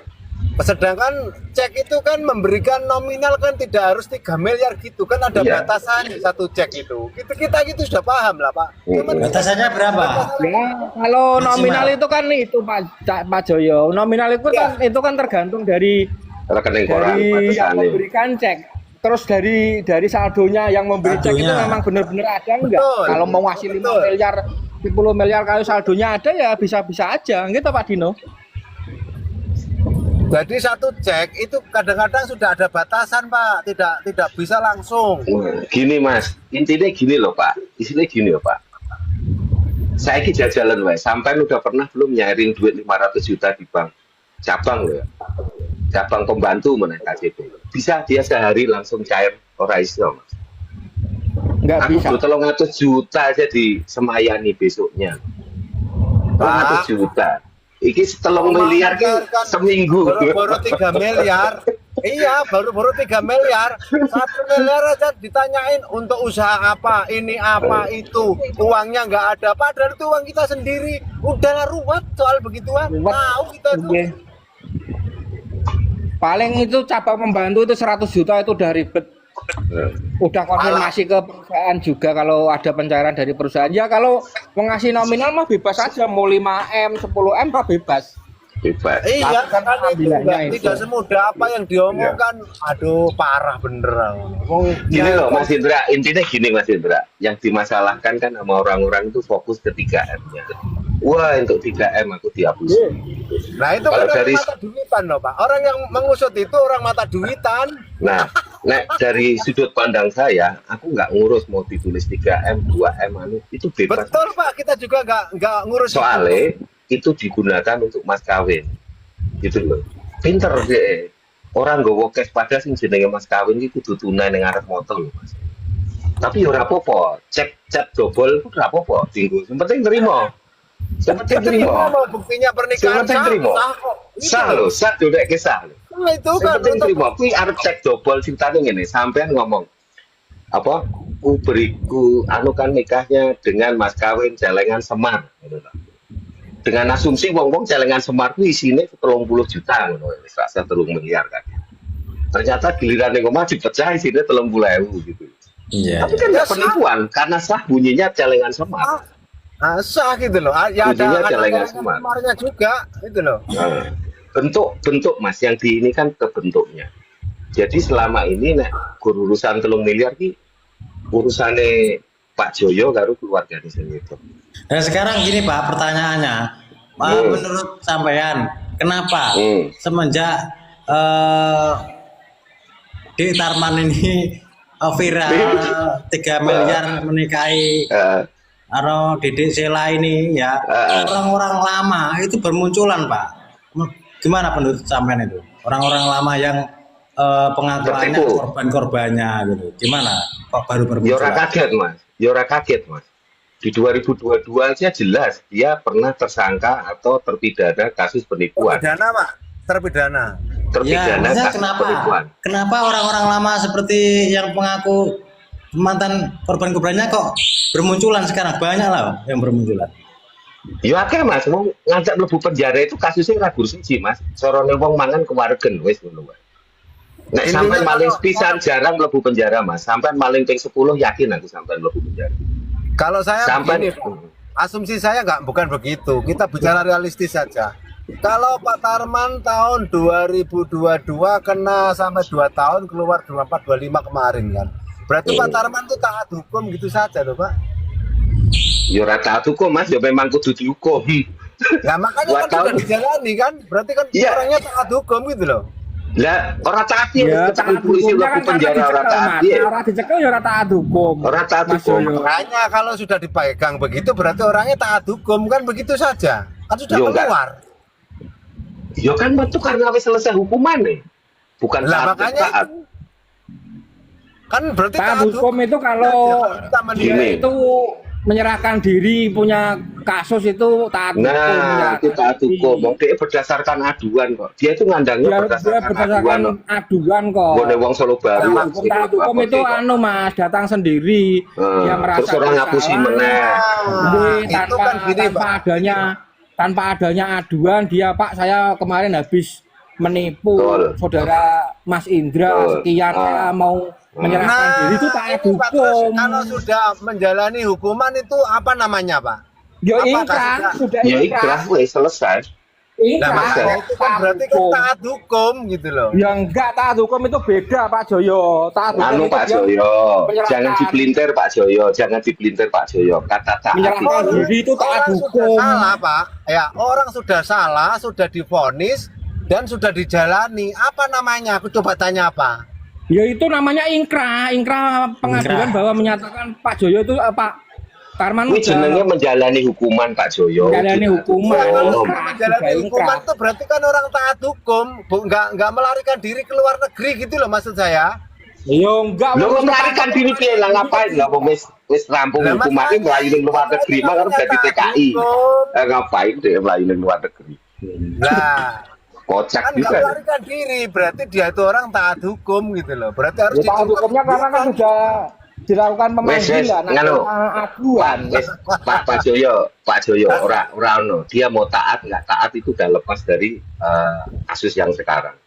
sedangkan cek itu kan memberikan nominal kan tidak harus 3 miliar gitu kan, ada
Iya.
batasan satu cek itu. Kita gitu sudah paham lah Pak. Cuman
Batasannya berapa?
Ya, kalau nominal itu kan itu Pak Joyo. Nominal itu kan tergantung dari
Rekening koran,
yang
batasannya.
memberikan cek. Terus dari saldonya yang memberi cek itu
Saldonya.
memang benar-benar ada enggak?
Betul.
Kalau mau ngasih 5
Betul.
miliar, 10 miliar kalau saldonya ada ya bisa-bisa aja gitu Pak Dino.
jadi satu cek itu kadang-kadang sudah ada batasan Pak, tidak bisa langsung.
Gini Mas, intinya gini loh Pak. Isinya gini loh Pak. Saya ki jajalan wae, sampai udah pernah belum nyairin duit 500 juta di bank cabang loh ya. Cabang pembantu mana KCB. Bisa dia sehari langsung cair ora iso Mas.
Enggak
Aku
bisa.
300 juta aja di Semayani besoknya. 300 juta. Iki 3 miliar ki seminggu.
Baru 3 miliar. Iya, baru 3 miliar. 1 miliar aja ditanyain untuk usaha apa, ini apa, itu. Uangnya nggak ada. Padahal itu uang kita sendiri. Udah ruwet soal begituan. Tahu kita tuh.
Oke. Paling itu cabang pembantu itu 100 juta itu udah ribet. Udah konfirmasi ke perusahaan juga kalau ada pencairan dari perusahaan. Ya kalau mengasih nominal mah bebas aja, mau 5M, 10M mah bebas.
Bebas.
Iya,
Kan
karena itu
ambilannya itu.
tidak semudah apa yang diomongkan. Aduh, parah bener.
Gini loh Mas Indra, intinya gini Mas Indra, yang dimasalahkan kan sama orang-orang itu fokus ke 3M-nya. Wah, untuk 3M aku dihapus.
Nah itu
Kalau
kan
dari-
orang mata duitan loh Pak. Orang yang mengusut itu orang mata duitan.
Nah, dari sudut pandang saya, aku nggak ngurus mau ditulis 3M, 2M, itu bebas.
Betul Pak, kita juga nggak ngurus.
Soalnya itu digunakan untuk mas kawin, gitu loh. Pinter deh. Orang gowo cash pada sing jenenge mas kawin itu kudu tunai ning arep motor lho, Mas. Tapi ya ora apa-apa, cek dobol itu ora apa-apa, tinggu. Yang penting terima. Yang penting terima.
Buktinya
Yang
pernikahan
penting terima.
kok.
Sah lho, sah dodeke sah lho.
Nah, itu
Yang
kan
penting
untuk
terima. Kuwi arep cek dobol ceritane ngene, sampean ngomong apa? Ku anukan nikahnya dengan mas kawin Celengan Semar. Dengan asumsi wong-wong Celengan Semar kuwi isine 30 juta ngono wis rasa 3 miliar kan. Ternyata giliran ning omah dipecah isine 30.000 gitu.
Iya.
Tapi kan nggak penipuan karena sah bunyinya Celengan Semar.
sah gitu loh. Ya
Bunyinya
ada
Celengan Semar.
Semarnya juga gitu loh.
Nah, bentuk Mas yang di ini kan ke bentuknya. Jadi selama ini nek urusan 3 miliar ki urusane Pak Joyo karo keluargane sendiri.
Dan sekarang gini Pak, pertanyaannya, menurut sampean, kenapa semenjak di Tarman ini viral 3 miliar menikahi Dedek Sela ini ya, orang-orang lama itu bermunculan Pak. Gimana menurut sampean itu? Orang-orang lama yang pengakuannya
Tertipu.
korban-korbannya gitu. Gimana? Kok baru
Ya
bermunculan?
ora kaget Mas. Di 2022 aja jelas dia pernah tersangka atau terpidana kasus penipuan.
Terpidana Pak, terpidana.
Ya,
Terpidana
maksudnya
kasus
kenapa?
penipuan.
Kenapa orang-orang lama seperti yang mengaku mantan korban-korbannya kok bermunculan sekarang? Banyak lah yang bermunculan.
Ya akeh Mas, mau ngajak mlebu penjara itu kasusnya ragur siji Mas. Sorone wong mangan kewaregen wis ngono wae. Nek
Intinya
sampean maling
kalau-
pisan jarang mlebu penjara Mas. Sampean maling ping 10 yakin aku sampean mlebu penjara.
Kalau saya
Sampai
begini, asumsi saya bukan begitu. Kita bicara realistis saja. Kalau Pak Tarman tahun 2022 kena sampai 2 tahun keluar 24-25 kemarin kan. Berarti Pak Tarman itu taat hukum gitu saja loh Pak.
Ya ora taat hukum Mas, ya memang kudu dihukum.
Nah makanya
2
kan sudah
tahun.
dijalani kan. Berarti kan
Iya.
orangnya taat hukum gitu loh.
Lah ora taat ya,
Ya,
kecekel
taat
polisi
hukumnya
mlebu
kan
penjara
karena
ora
dicekel,
taat
Mas.
ya.
Ora dicekel ya ora taat hukum.
Ora taat
Mas
hukum.
Yoyo.
Makanya kalau sudah dipegang begitu berarti orangnya taat hukum kan begitu saja. Kan sudah
Yo, enggak.
keluar.
Ya kan itu karena wis selesai hukuman nih. Bukan
Lah
taat
makanya
taat.
itu kan berarti
Taat hukum itu kalau
kita
Gini.
dia itu menyerahkan diri punya kasus itu taat hukum.
Nah,
menyerahkan
itu taat
diri.
hukum. Wong dia berdasarkan aduan kok. Dia itu ngandangnya
Dia
berdasarkan
berdasarkan
aduan.
aduan kok.
Boleh wong Solo Baru.
Taat hukum, taat hukum itu anu Mas, datang sendiri. Dia merasa
Terus orang ngapusi
bersalah.
meneh.
Jadi
itu kan gini, Pak.
tanpa adanya aduan dia Pak, saya kemarin habis menipu
Betul.
saudara Mas Indra
Betul.
sekian, saya mau menyerahkan diri itu taat
ini, Pak, terus
hukum.
kalau sudah menjalani hukuman itu apa namanya Pak?
Ya
Apakah
ingkrah, sudah
Ya ikrah wes selesai.
Nah,
Ingkrah.
makanya itu kan berarti kan taat hukum gitu loh.
Ya enggak, taat hukum itu beda Pak Joyo. Taat hukum
Anu
itu
Pak
dia
Joyo,
menyerahkan-
jangan dipelintir Pak Joyo, jangan dipelintir Pak Joyo. Kata taat
menyerahkan
itu.
diri itu taat
Orang sudah
hukum.
salah Pak. Ya, orang sudah salah, sudah divonis dan sudah dijalani. Apa namanya? Aku coba tanya apa?
Ya itu namanya ingkrah pengadilan
Ingkrah.
bahwa menyatakan Pak Joyo itu Pak Tarman
Ini jenenge menjalani hukuman Pak Joyo.
menjalani hukuman.
Nah, kalau
Belum.
sudah menjalani hukuman itu berarti kan orang taat hukum, nggak melarikan diri ke luar negeri gitu loh maksud saya.
Ya enggak.
Lo
wong
melarikan diri piye lah ngapain lah wong wis rampung
Lah,
hukuman
makanya
ini melayu ning luar negeri mah kan jadi TKI. Ngapain dia melayu ning luar negeri?
Nah,
Kocak
kan nggak
juga.
melarikan diri, berarti dia itu orang taat hukum gitu loh. Berarti harus
Ya, taat hukumnya karena kan sudah dilakukan pemanggilan
nganu.
aduan.
Wes, Pak Joyo, ora ono. Dia mau taat nggak taat itu udah lepas dari kasus yang sekarang.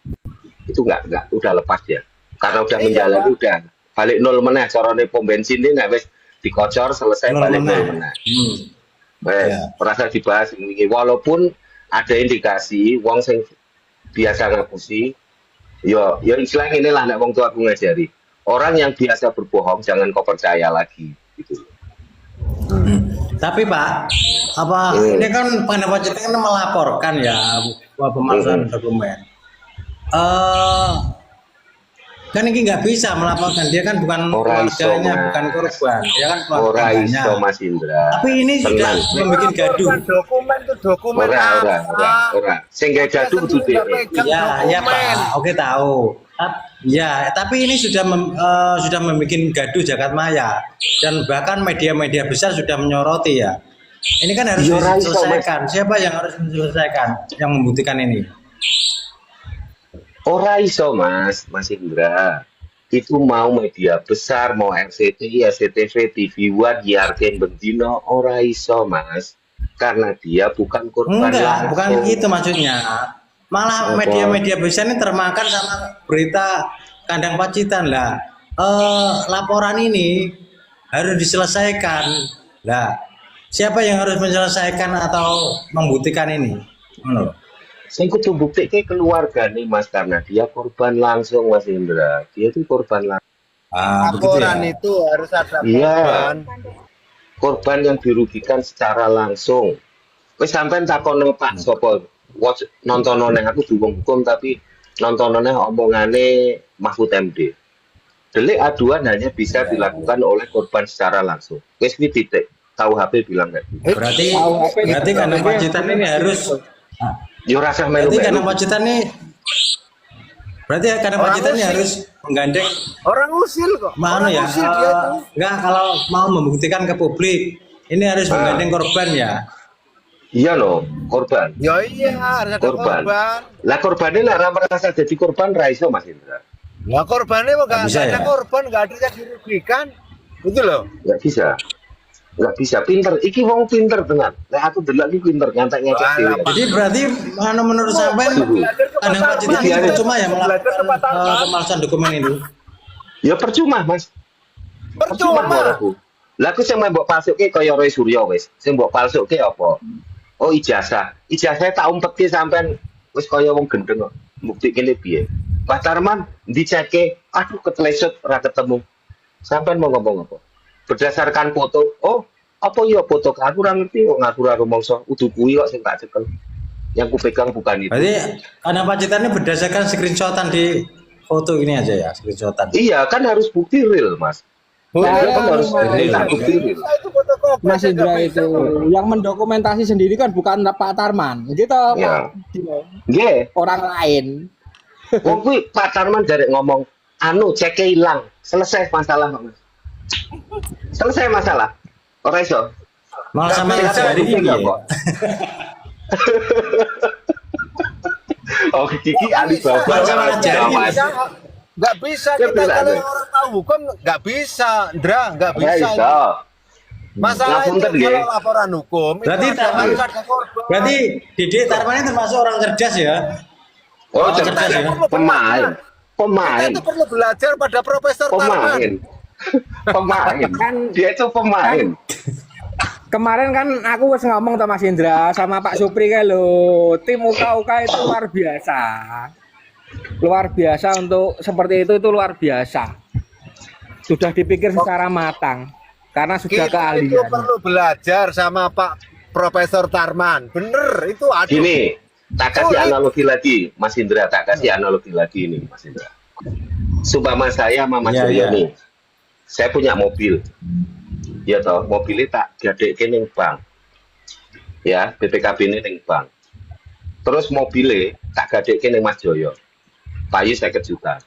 Itu nggak udah lepas ya. Karena udah menjalani udah balik nol meneh. Carane pom bensin ini nggak wes dikocor selesai
Nol
balik
meneh.
nol meneh. Wes,
Ya.
merasa dibahas ini walaupun ada indikasi wong sing biasa ngapusi, yo istilah inilah nek wong tua aku ngajari. Orang yang biasa berbohong jangan kau percaya lagi gitu.
Tapi Pak, apa ini kan Pangdam Pacitan kan melaporkan ya pemalsuan dokumen. Kan ini nggak bisa melaporkan, dia kan bukan keluarganya, bukan korban, dia kan keluarganya.
Mas Indra.
Tapi ini sudah membuat gaduh.
Dokumen itu dokumen
Ora. Sing gawe gaduh itu
Ya Pak, oke tahu. Ya, tapi ini sudah membuat gaduh jagat maya dan bahkan media-media besar sudah menyoroti ya. Ini kan harus diselesaikan. Siapa yang harus menyelesaikan, yang membuktikan ini?
Ora iso Mas Indra. Itu mau media besar, mau RCTI, SCTV, TV One, Yarken Bendino, ora iso Mas. Karena dia bukan korban
langsung. Bukan gitu maksudnya. Malah media-media besar ini termakan sama berita kandang Pacitan lah. Laporan ini harus diselesaikan. Lah, siapa yang harus menyelesaikan atau membuktikan ini?
Saya kudu bukti ke keluarga nih Mas, karena dia korban langsung Mas Indra. Dia itu korban langsung.
Laporan ya? Itu harus ada
korban. Korban yang dirugikan secara langsung. Wis sampean takono Pak sapa nontonone aku hukum tapi nontonone omongane Mahfud MD. Delik aduan hanya bisa dilakukan oleh korban secara langsung. Wis kuwi titik. KUHP bilang kayak gitu.
Berarti Kandang Pacitan ini harus
yo rasa melu.
Berarti Kandang Pacitan ini harus menggandeng
orang usil kok.
Mana ya? Enggak, kalau mau membuktikan ke publik, ini harus menggandeng korban ya.
Iya loh, korban.
Ya iya, harus ada korban.
Lah korbannya lah merasa jadi korban raiso Mas Indra.
Lah korbannya kok enggak ada korban, enggak ada yang dirugikan. Itu loh.
Enggak bisa. Enggak bisa, pinter. Iki wong pinter tenan. Nah aku delok iki pinter nyantek-nyantek dhewe.
Jadi berarti menurut sampean Kandang Pacitan ini percuma ya melakukan pemalsuan dokumen itu?
Ya percuma, Mas. Percuma. Lah aku sing mbok palsuke kaya Roy Suryo wis. Sing mbok palsuke apa? Oh ijazah. Ijazah tak umpetke sampean wis kaya wong gendeng kok. Buktine piye? Pak Tarman diceke, aduh ketelesut ora ketemu. Sampean mau ngomong apa? Berdasarkan foto, oh apa ya foto aku ora ngerti kok ngaku ora rumangsa udu kuwi kok sing tak cekel. Yang kupegang bukan itu.
Berarti Kandang Pacitan ini berdasarkan screenshotan di foto ini aja ya, screenshotan.
Iya, kan harus bukti real, Mas. Harus bukti real.
Mas Indra itu yang mendokumentasi sendiri kan bukan Pak Tarman, gitu Pak.
Nggih.
Orang lain.
Wong kuwi Pak Tarman jarek ngomong, anu ceke hilang, selesai masalah, Mas. Selesai masalah. Ora iso.
Malah sama hari ini ya.
Oh, Kiki Alibaba.
Nggak bisa kita kalau orang tahu hukum nggak bisa, Ndra, nggak bisa. Masalah itu kalau laporan hukum.
Berarti Dede Tarman ini termasuk orang cerdas ya?
Oh, cerdas ya. Pemain.
Kita itu perlu belajar pada Profesor Tarman.
Pemain. Dia itu pemain.
Kemarin kan aku wis ngomong sama Mas Indra sama Pak Supri kae lho, tim UKUK itu luar biasa. Luar biasa untuk seperti itu luar biasa. Sudah dipikir secara matang karena sudah keahlian.
Kita perlu belajar sama Pak Profesor Tarman. Bener itu ada.
Gini, tak kasih analogi lagi, Mas Indra, tak kasih analogi lagi ini, Mas Indra. Sumpama saya sama Mas Joyo nih. Saya punya mobil. Ya toh, mobilnya tak gadekke ning bank. Ya, BPKB ini ning bank. Terus mobilnya tak gadekke ning Mas Joyo. Payu 50 juta.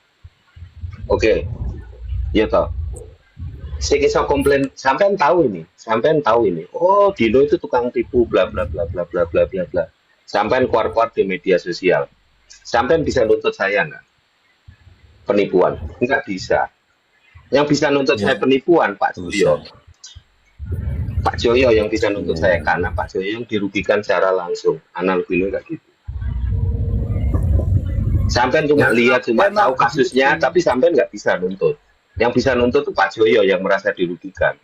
Oke. Ya toh. Sing iso komplain, sampean tahu ini. Oh, Dino itu tukang tipu bla bla bla bla bla bla bla bla. Sampean keluar-keluar di media sosial. Sampean bisa nuntut saya enggak? Penipuan? Enggak bisa. Yang bisa nuntut saya penipuan Pak Joyo. Pak Joyo yang bisa nuntut saya karena Pak Joyo yang dirugikan secara langsung. Analoginya kayak gitu. Sampai cuma lihat, cuma tahu kasusnya, tapi sampai nggak bisa nuntut. Yang bisa nuntut itu Pak Joyo yang merasa dirugikan.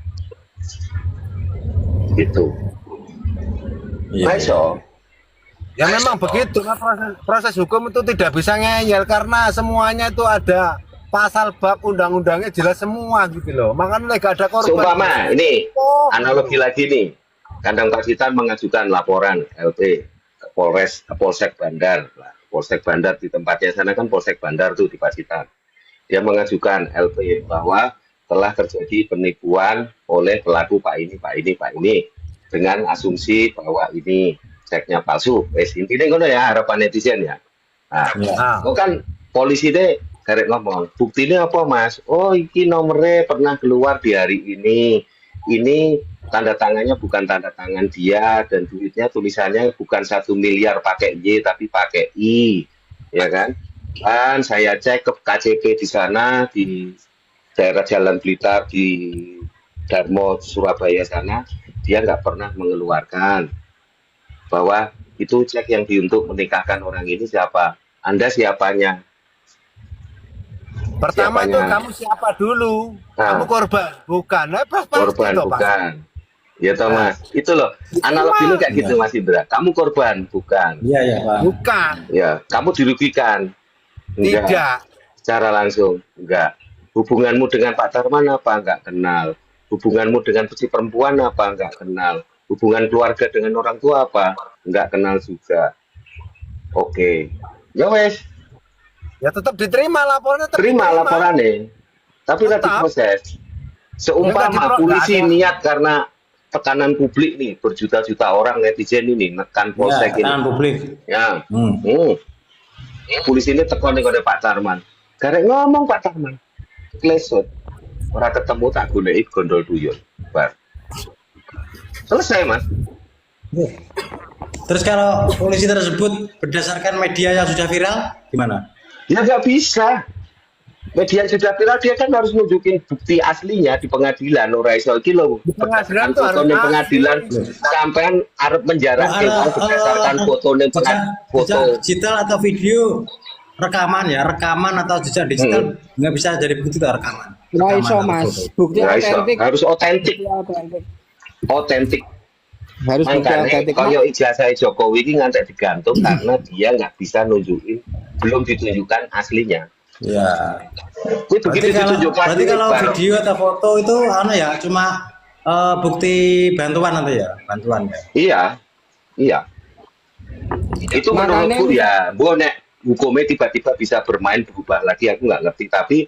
Gitu. Masuk.
Ya memang begitu. Proses hukum itu tidak bisa ngeyel karena semuanya itu ada pasal bab undang-undangnya jelas semua gitu loh. Makanya nggak ada korban.
Sumpama ini analogi lagi nih. Kandang Pacitan mengajukan laporan LP ke Polsek Bandar. Nah, Polsek Bandar di tempatnya sana kan Polsek Bandar tuh di Pacitan. Dia mengajukan LP bahwa telah terjadi penipuan oleh pelaku Pak ini dengan asumsi bahwa ini ceknya palsu. Intinya ngono ya harapan netizen ya. Nah, kok kan polisi deh karek ngomong, buktinya apa Mas? Oh, iki nomornya pernah keluar di hari ini. Ini tanda tangannya bukan tanda tangan dia dan duitnya tulisannya bukan 1 miliar pakai Y tapi pakai I, ya kan? Dan saya cek ke KCP di sana di daerah Jalan Blitar di Darmo Surabaya sana, dia nggak pernah mengeluarkan bahwa itu cek yang untuk menikahkan orang ini siapa? Anda siapanya?
Pertama
Siapanya?
itu kamu siapa dulu?
Nah.
Kamu korban, bukan?
Korban bukan. Ya toh Mas, itu loh analog ini kayak gitu Mas Indra. Kamu korban bukan?
Iya ya Pak.
Bukan,
Ya, kamu dirugikan?
tidak.
Secara langsung enggak. Hubunganmu dengan Pak Tarman apa? Enggak kenal. Hubunganmu dengan si perempuan apa? Enggak kenal. Hubungan keluarga dengan orang tua apa? Enggak kenal juga. Oke. Ya wes,
Ya tetap diterima laporannya.
terima laporannya. Tapi nggak
Tetap.
diproses.
Ya, nggak
Seumpama
dipro-
polisi
nggak ada.
niat karena tekanan publik nih, berjuta-juta orang netizen ini nekan
Ya,
polsek
tangan
ini.
publik.
Ya.
Hmm.
Polisi ini tekan nih oleh Pak Tarman. Karek ngomong Pak Tarman. Klesot. Orang ketemu tak gunai gondol duyun. Bar. Selesai Mas.
Terus kalau polisi tersebut berdasarkan media yang sudah viral, gimana?
Ya nggak bisa. Media yang sudah viral dia kan harus nunjukin bukti aslinya di pengadilan. Ora iso iki lho.
Di pengadilan tuh
Foto
harus
ning pengadilan
asli.
sampean arep menjarahke berdasarkan foto ning foto.
jejak digital atau video rekaman ya, rekaman atau jejak digital nggak bisa jadi bukti itu rekaman.
Nggak
Rekaman
iso
atau
Mas,
foto.
bukti
Nggak iso.
otentik.
Harus otentik.
Bukti otentik.
Otentik.
Harus bukti
Makanya
otentik.
kalau ijazah Jokowi ini ngantek digantung karena dia nggak bisa nunjukin, belum ditunjukkan aslinya.
Ya.
Itu begitu ditunjukkan
Berarti kalau
baru.
video atau foto itu ya cuma bukti bantuan nanti ya, bantuan ya.
Iya, iya. Itu
Makanya-
menurutku ya, nek hukumnya tiba-tiba bisa bermain berubah lagi aku nggak ngerti. Tapi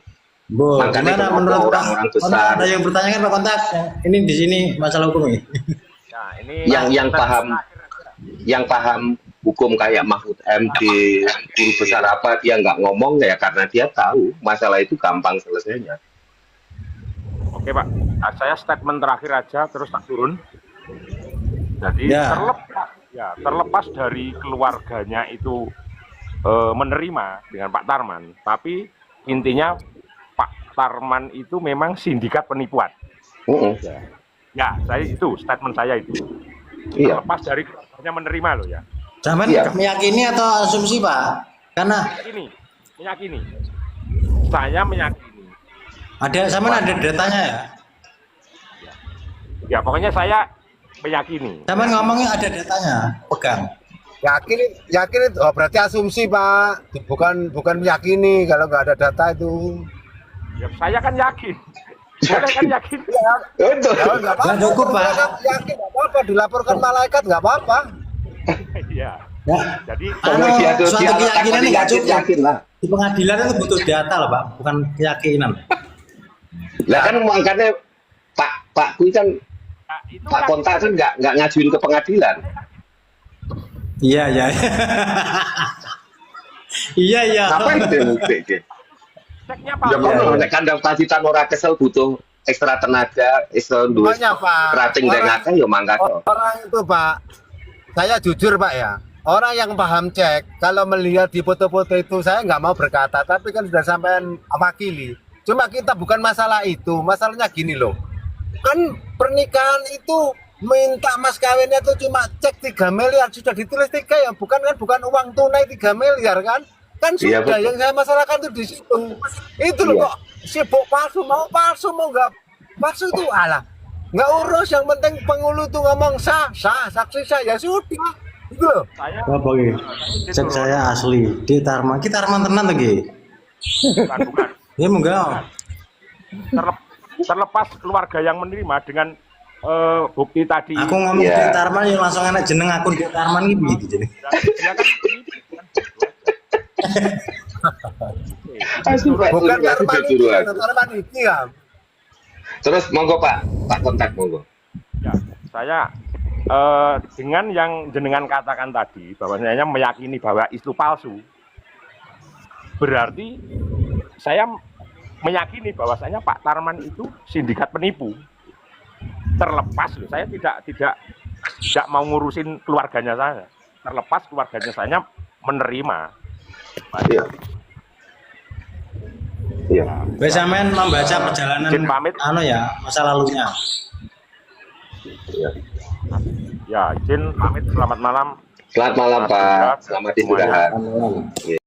Bu,
makanya
gimana
kenapa
menurut Pak?
orang-orang besar
Kontak, ada yang bertanya kan Pak Kontak? Ini di sini masalah hukum ini.
Nah, ini
yang paham hukum kayak Mahfud MD, guru besar apa dia nggak ngomong ya karena dia tahu masalah itu gampang selesainya.
Oke Pak, saya statement terakhir aja terus tak turun. Jadi
Ya.
terlepas dari keluarganya itu menerima dengan Pak Tarman, tapi intinya Pak Tarman itu memang sindikat penipuan. Ya, saya itu statement saya itu.
Iya.
Terlepas dari keluarganya menerima loh ya.
Zaman
Iya.
meyakini atau asumsi Pak? Karena
Meyakini. Saya meyakini.
ada datanya ya.
Ya pokoknya saya meyakini.
Zaman ngomongnya ada datanya, pegang.
Yakin itu. Oh, berarti asumsi Pak, bukan meyakini kalau nggak ada data itu.
Ya, saya kan yakin. Saya kan yakin.
Betul.
Ya, nggak apa-apa.
Nggak cukup, Pak.
Yakin nggak apa-apa, dilaporkan malaikat nggak apa-apa.
Iya.
Ya.
Jadi
Suatu keyakinan nggak cukup.
yakin lah.
Di pengadilan itu butuh data loh Pak, bukan keyakinan.
Lah kan makanya Pak Kui kan
itu
Pak Kontak kan nggak ngajuin ke pengadilan.
Iya ya. Iya.
Ngapain dia ngubek?
ceknya Pak.
Ya kono nek kandang Pacitan ora kesel butuh ekstra tenaga, ekstra duit.
Makanya Pak,
Rating dan ngakak ya mangkat kok.
orang itu Pak, saya jujur Pak ya, orang yang paham cek, kalau melihat di foto-foto itu saya nggak mau berkata, tapi kan sudah sampai wakili. Cuma kita bukan masalah itu, masalahnya gini loh, kan pernikahan itu minta mas kawinnya itu cuma cek 3 miliar, sudah ditulis 3 ya, bukan uang tunai 3 miliar kan? Kan
Iya,
sudah,
betul.
yang saya masalahkan itu di situ. Itu loh
Iya.
kok sibuk palsu mau nggak palsu itu alah. Nggak urus, yang penting penghulu tuh ngomong sah, saksi sah, ya sudah. Itu loh.
Saya
Apa gitu? Cek saya asli. Di Tarman. Kita Tarman tenan lagi.
bukan.
Ya enggak.
Terlepas keluarga yang menerima dengan bukti tadi.
Aku ngomong
Iya.
Dek Tarman yang langsung enak jeneng akun Dek Tarman iki piye jadi.
Dia kan
Bukan
Turu
Tarman
turu
ini,
aku.
Tarman ini ya.
Terus monggo Pak kontak monggo.
ya, saya dengan yang jenengan katakan tadi bahwasanya meyakini bahwa itu palsu, berarti saya meyakini bahwasanya Pak Tarman itu sindikat penipu. Terlepas loh, saya tidak mau ngurusin keluarganya saya. Terlepas keluarganya saya menerima.
Iya. Iya.
Wes sampean membaca perjalanan
Izin pamit.
masa lalunya.
Iya.
Ya, izin pamit. Selamat malam.
Selamat malam Pak. Selamat istirahat.
Selamat malam.